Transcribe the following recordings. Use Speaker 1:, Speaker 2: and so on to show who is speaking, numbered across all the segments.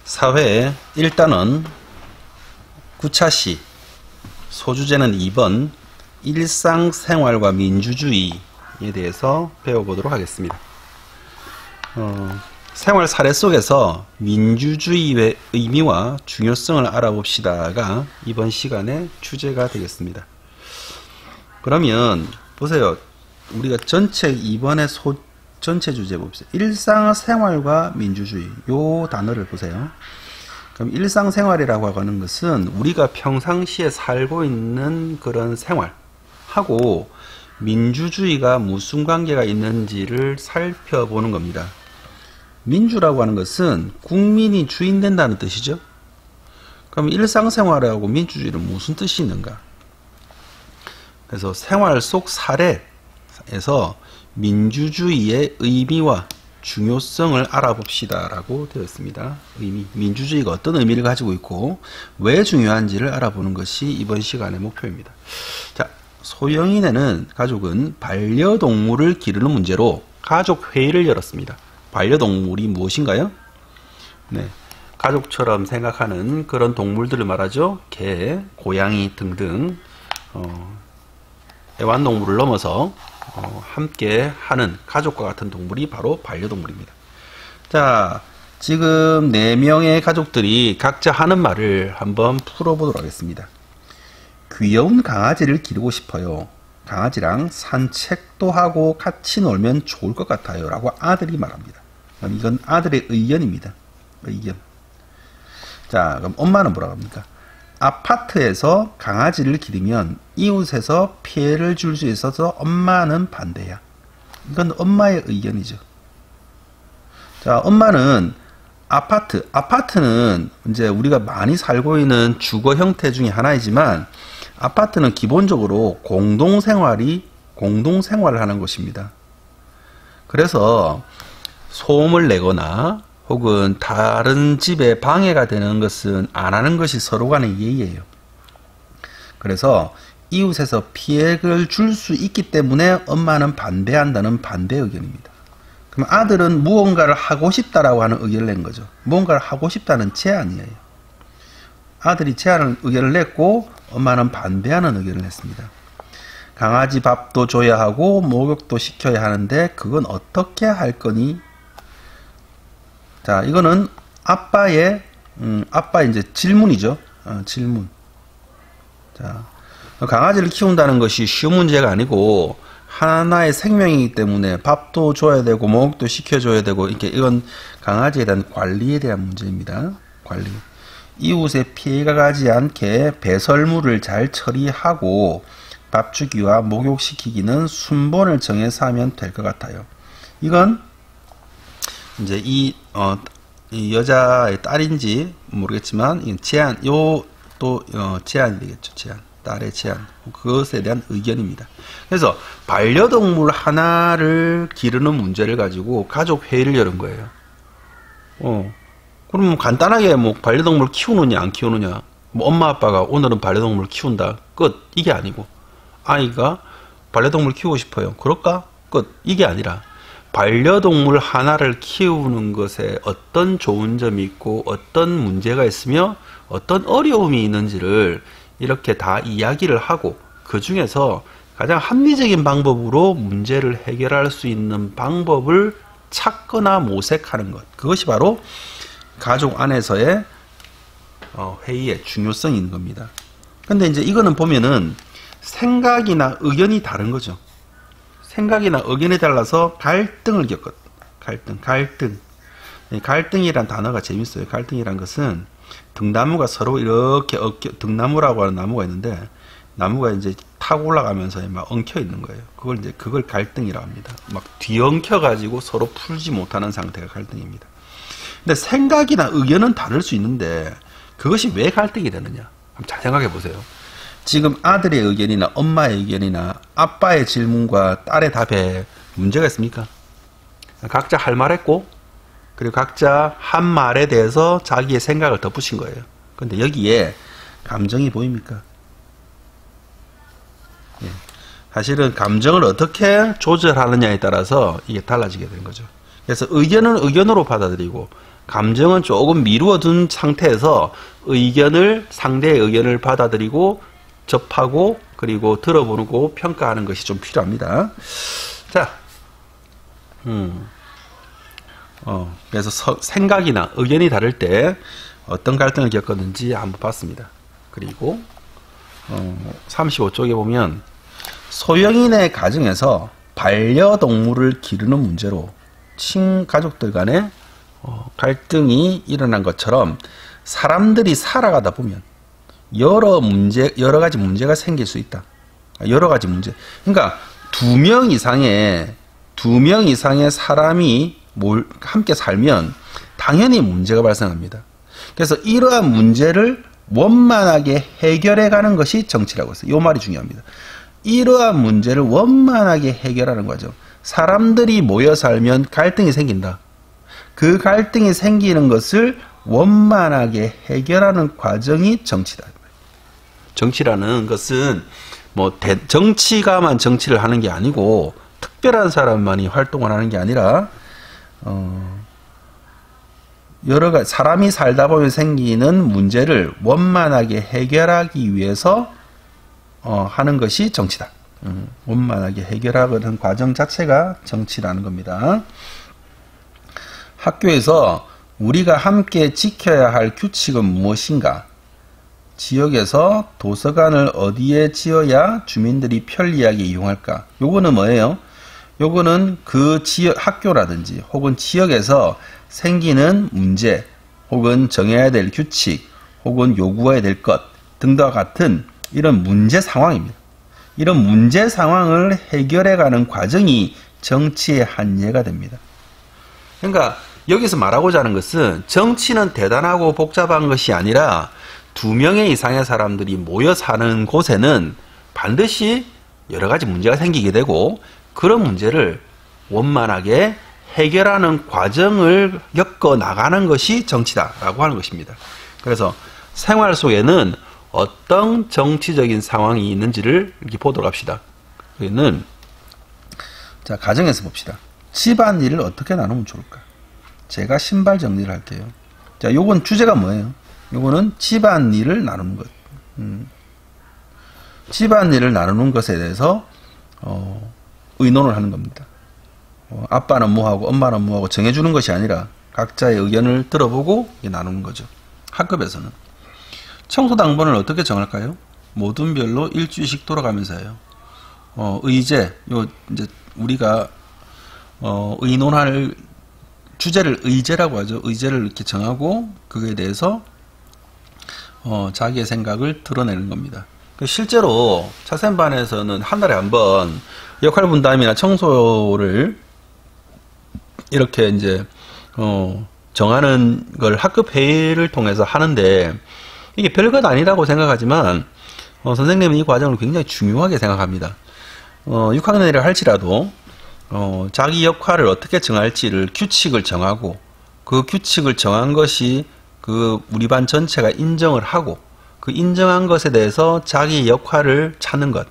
Speaker 1: 사회 1단원 구차시 소주제는 2번 일상생활과 민주주의에 대해서 배워보도록 하겠습니다. 생활 사례 속에서 민주주의의 의미와 중요성을 알아봅시다가 이번 시간의 주제가 되겠습니다. 그러면 보세요. 우리가 전체 이번에 전체 주제 봅시다. 일상생활과 민주주의 요 단어를 보세요. 그럼 일상생활이라고 하는 것은 우리가 평상시에 살고 있는 그런 생활하고 민주주의가 무슨 관계가 있는지를 살펴보는 겁니다. 민주라고 하는 것은 국민이 주인 된다는 뜻이죠. 그럼 일상생활하고 민주주의는 무슨 뜻이 있는가? 그래서 생활 속 사례에서 민주주의의 의미와 중요성을 알아봅시다 라고 되어 있습니다. 민주주의가 어떤 의미를 가지고 있고 왜 중요한지를 알아보는 것이 이번 시간의 목표입니다. 자, 소영인에는 가족은 반려동물을 기르는 문제로 가족회의를 열었습니다. 반려동물이 무엇인가요? 네, 가족처럼 생각하는 그런 동물들을 말하죠. 개, 고양이 등등 애완동물을 넘어서 함께 하는 가족과 같은 동물이 바로 반려동물입니다. 자, 지금 4명의 가족들이 각자 하는 말을 한번 풀어보도록 하겠습니다. 귀여운 강아지를 기르고 싶어요. 강아지랑 산책도 하고 같이 놀면 좋을 것 같아요 라고 아들이 말합니다. 이건 아들의 의견입니다. 의견. 자, 그럼 엄마는 뭐라고 합니까? 아파트에서 강아지를 기르면 이웃에서 피해를 줄 수 있어서 엄마는 반대야. 이건 엄마의 의견이죠. 자, 엄마는 아파트는 이제 우리가 많이 살고 있는 주거 형태 중에 하나이지만 아파트는 기본적으로 공동생활을 하는 곳입니다. 그래서 소음을 내거나 혹은 다른 집에 방해가 되는 것은 안 하는 것이 서로 간의 예의예요. 그래서 이웃에서 피해를 줄 수 있기 때문에 엄마는 반대한다는 반대 의견입니다. 그럼 아들은 무언가를 하고 싶다라고 하는 의견을 낸 거죠. 무언가를 하고 싶다는 제안이에요. 아들이 의견을 냈고 엄마는 반대하는 의견을 냈습니다. 강아지 밥도 줘야 하고 목욕도 시켜야 하는데 그건 어떻게 할 거니? 자, 이거는 아빠의 이제 질문이죠. 질문. 자, 강아지를 키운다는 것이 쉬운 문제가 아니고 하나의 생명이기 때문에 밥도 줘야 되고 목욕도 시켜줘야 되고 이건 강아지에 대한 관리에 대한 문제입니다. 관리. 이웃에 피해가 가지 않게 배설물을 잘 처리하고 밥 주기와 목욕시키기는 순번을 정해서 하면 될 것 같아요. 이건 이제 이 여자의 딸인지 모르겠지만 제안, 제안이 되겠죠. 제안, 딸의 제안, 그것에 대한 의견입니다. 그래서 반려동물 하나를 기르는 문제를 가지고 가족 회의를 열은 거예요. 그럼 간단하게 뭐 반려동물 키우느냐 안 키우느냐, 뭐 엄마 아빠가 오늘은 반려동물 키운다 끝, 이게 아니고 아이가 반려동물 키우고 싶어요. 그럴까? 끝, 이게 아니라 반려동물 하나를 키우는 것에 어떤 좋은 점이 있고 어떤 문제가 있으며 어떤 어려움이 있는지를 이렇게 다 이야기를 하고 그 중에서 가장 합리적인 방법으로 문제를 해결할 수 있는 방법을 찾거나 모색하는 것, 그것이 바로 가족 안에서의 회의의 중요성이 있는 겁니다. 근데 이제 이거는 보면은 생각이나 의견이 다른 거죠. 생각이나 의견에 달라서 갈등을 겪었다. 갈등. 갈등이란 단어가 재밌어요. 갈등이란 것은 등나무가 서로 이렇게 등나무라고 하는 나무가 있는데 나무가 이제 타고 올라가면서 막 엉켜 있는 거예요. 그걸 갈등이라고 합니다. 막 뒤엉켜 가지고 서로 풀지 못하는 상태가 갈등입니다. 근데 생각이나 의견은 다를 수 있는데 그것이 왜 갈등이 되느냐? 한번 잘 생각해 보세요. 지금 아들의 의견이나 엄마의 의견이나 아빠의 질문과 딸의 답에 문제가 있습니까? 각자 할 말 했고 그리고 각자 한 말에 대해서 자기의 생각을 덧붙인 거예요. 근데 여기에 감정이 보입니까? 예. 사실은 감정을 어떻게 조절하느냐에 따라서 이게 달라지게 되는 거죠. 그래서 의견은 의견으로 받아들이고 감정은 조금 미루어 둔 상태에서 상대의 의견을 받아들이고 접하고 그리고 들어보고 평가하는 것이 좀 필요합니다. 자, 그래서 생각이나 의견이 다를 때 어떤 갈등을 겪었는지 한번 봤습니다. 그리고 35쪽에 보면 소형인의 가정에서 반려동물을 기르는 문제로 친가족들 간에 갈등이 일어난 것처럼 사람들이 살아가다 보면 여러 가지 문제가 생길 수 있다. 여러 가지 문제. 그러니까 두 명 이상의 사람이 함께 살면 당연히 문제가 발생합니다. 그래서 이러한 문제를 원만하게 해결해 가는 것이 정치라고 했어요. 이 말이 중요합니다. 이러한 문제를 원만하게 해결하는 과정. 사람들이 모여 살면 갈등이 생긴다. 그 갈등이 생기는 것을 원만하게 해결하는 과정이 정치다. 정치라는 것은 정치가만 정치를 하는 게 아니고 특별한 사람만이 활동을 하는 게 아니라 여러 가지 사람이 살다 보면 생기는 문제를 원만하게 해결하기 위해서 하는 것이 정치다. 원만하게 해결하는 과정 자체가 정치라는 겁니다. 학교에서 우리가 함께 지켜야 할 규칙은 무엇인가? 지역에서 도서관을 어디에 지어야 주민들이 편리하게 이용할까? 요거는 뭐예요? 요거는 그 지역, 학교라든지 혹은 지역에서 생기는 문제, 혹은 정해야 될 규칙, 혹은 요구해야 될 것 등과 같은 이런 문제 상황입니다. 이런 문제 상황을 해결해가는 과정이 정치의 한 예가 됩니다. 그러니까 여기서 말하고자 하는 것은 정치는 대단하고 복잡한 것이 아니라 두 명의 이상의 사람들이 모여 사는 곳에는 반드시 여러 가지 문제가 생기게 되고 그런 문제를 원만하게 해결하는 과정을 겪어 나가는 것이 정치다라고 하는 것입니다. 그래서 생활 속에는 어떤 정치적인 상황이 있는지를 이렇게 보도록 합시다. 여기는 자, 가정에서 봅시다. 집안일을 어떻게 나누면 좋을까? 제가 신발 정리를 할게요. 자, 요건 주제가 뭐예요? 요거는 집안일을 나누는 것. 집안일을 나누는 것에 대해서 의논을 하는 겁니다. 아빠는 뭐하고 엄마는 뭐하고 정해주는 것이 아니라 각자의 의견을 들어보고 나누는 거죠. 학급에서는 청소 당번을 어떻게 정할까요? 모든 별로 일주일씩 돌아가면서 해요. 의제, 이제 우리가 의논할 주제를 의제라고 하죠. 의제를 이렇게 정하고 그거에 대해서 자기의 생각을 드러내는 겁니다. 실제로 차센반에서는 한 달에 한 번 역할 분담이나 청소를 이렇게 이제 정하는 걸 학급 회의를 통해서 하는데 이게 별것 아니라고 생각하지만 선생님은 이 과정을 굉장히 중요하게 생각합니다. 6학년이라 할지라도 자기 역할을 어떻게 정할지를 규칙을 정하고 그 규칙을 정한 것이 그 우리 반 전체가 인정을 하고 그 인정한 것에 대해서 자기 역할을 찾는 것.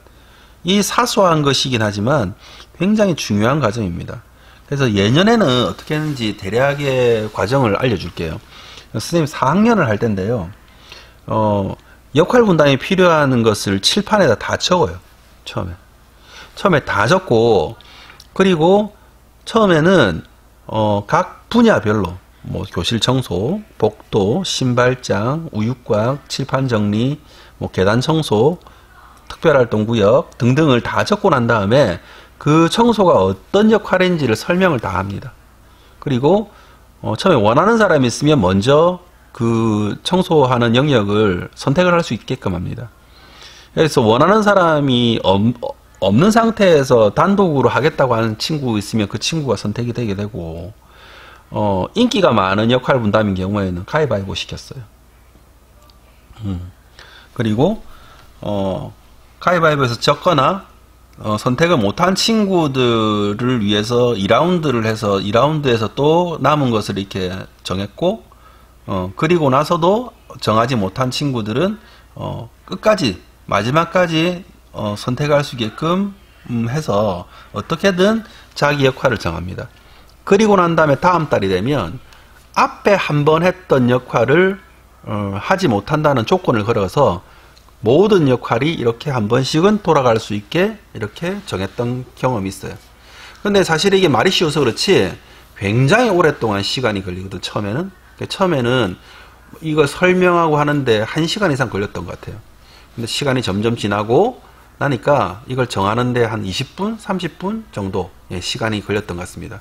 Speaker 1: 이 사소한 것이긴 하지만 굉장히 중요한 과정입니다. 그래서 예년에는 어떻게 했는지 대략의 과정을 알려줄게요. 선생님 4학년을 할 텐데요. 역할 분담이 필요한 것을 칠판에다 다 적어요. 처음에 다 적고 그리고 처음에는 각 분야별로 뭐 교실 청소, 복도, 신발장, 우유곽, 칠판 정리, 뭐 계단 청소, 특별활동구역 등등을 다 적고 난 다음에 그 청소가 어떤 역할인지를 설명을 다 합니다. 그리고 처음에 원하는 사람이 있으면 먼저 그 청소하는 영역을 선택을 할 수 있게끔 합니다. 그래서 원하는 사람이 없는 상태에서 단독으로 하겠다고 하는 친구 있으면 그 친구가 선택이 되게 되고 인기가 많은 역할 분담인 경우에는 가위바위보 시켰어요. 그리고 가위바위보에서 졌거나 선택을 못한 친구들을 위해서 2라운드를 해서 2라운드에서 또 남은 것을 이렇게 정했고 그리고 나서도 정하지 못한 친구들은 끝까지 마지막까지 선택할 수 있게끔 해서 어떻게든 자기 역할을 정합니다. 그리고 난 다음에 다음 달이 되면 앞에 한 번 했던 역할을 하지 못한다는 조건을 걸어서 모든 역할이 이렇게 한 번씩은 돌아갈 수 있게 이렇게 정했던 경험이 있어요. 근데 사실 이게 말이 쉬워서 그렇지 굉장히 오랫동안 시간이 걸리거든. 처음에는 이걸 설명하고 하는데 1시간 이상 걸렸던 것 같아요. 근데 시간이 점점 지나고 나니까 이걸 정하는데 한 20분, 30분 정도 시간이 걸렸던 것 같습니다.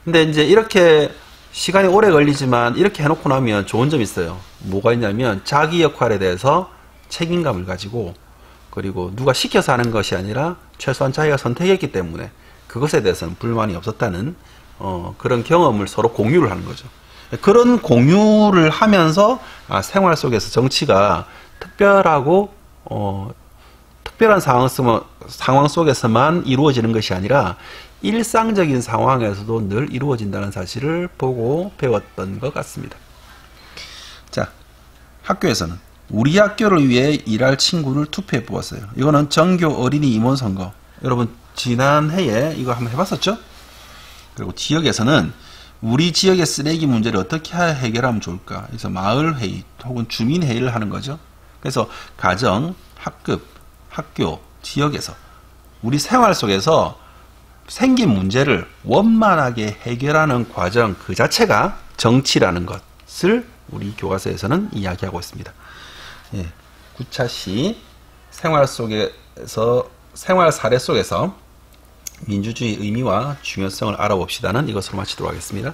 Speaker 1: 근데 이제 이렇게 시간이 오래 걸리지만 이렇게 해놓고 나면 좋은 점이 있어요. 뭐가 있냐면 자기 역할에 대해서 책임감을 가지고, 그리고 누가 시켜서 하는 것이 아니라 최소한 자기가 선택했기 때문에 그것에 대해서는 불만이 없었다는 그런 경험을 서로 공유를 하는 거죠. 그런 공유를 하면서 생활 속에서 정치가 특별하고 특별한 상황 속에서만 이루어지는 것이 아니라 일상적인 상황에서도 늘 이루어진다는 사실을 보고 배웠던 것 같습니다. 자, 학교에서는 우리 학교를 위해 일할 친구를 투표해 보았어요. 이거는 전교 어린이 임원 선거. 여러분 지난해에 이거 한번 해봤었죠? 그리고 지역에서는 우리 지역의 쓰레기 문제를 어떻게 해결하면 좋을까? 그래서 마을회의 혹은 주민회의를 하는 거죠. 그래서 가정, 학급, 학교, 지역에서 우리 생활 속에서 생긴 문제를 원만하게 해결하는 과정 그 자체가 정치라는 것을 우리 교과서에서는 이야기하고 있습니다. 9차시 생활 사례 속에서 민주주의 의미와 중요성을 알아봅시다는 이것으로 마치도록 하겠습니다.